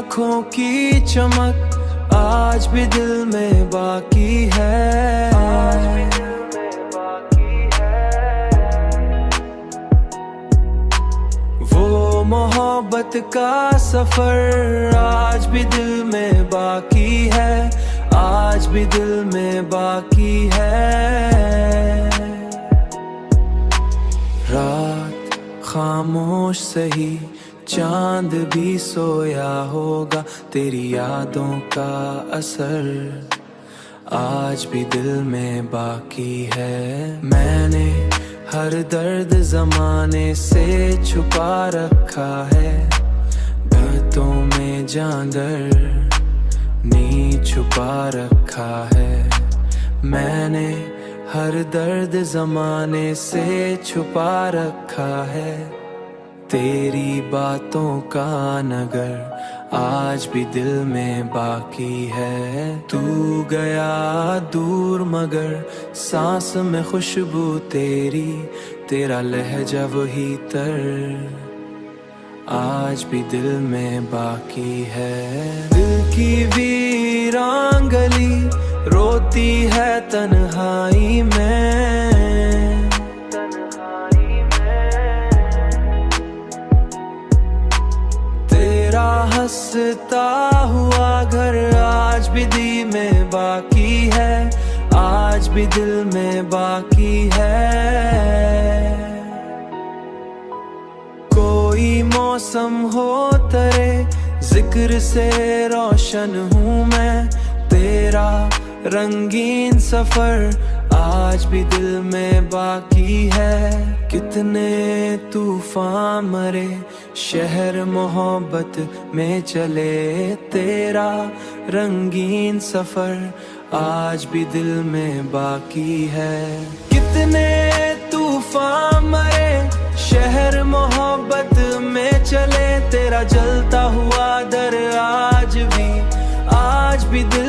आँखों की चमक आज भी दिल में बाकी है। वो मोहब्बत का सफर आज भी दिल में बाकी है, आज भी दिल में बाकी है। रात खामोश सही, चांद भी सोया होगा, तेरी यादों का असर आज भी दिल में बाकी है। मैंने हर दर्द जमाने से छुपा रखा है, बातों में जांगर नी छुपा रखा है। मैंने हर दर्द जमाने से छुपा रखा है, तेरी बातों का नगर आज भी दिल में बाकी है। तू गया दूर मगर सांस में खुशबू तेरी, तेरा लहजा वही तर आज भी दिल में बाकी है। दिल की वीरान गली रोती है तन्हाई में, तेरा हंसता हुआ घर आज भी दिल में बाकी है, आज भी दिल में बाकी है। कोई मौसम हो तेरे जिक्र से रोशन हूँ मैं, तेरा रंगीन सफर आज भी दिल में बाकी है। कितने तूफान मरे शहर मोहब्बत में चले, तेरा रंगीन सफर आज भी दिल में बाकी है। कितने तूफान मरे शहर मोहब्बत में चले, तेरा जलता हुआ दर आज भी दिल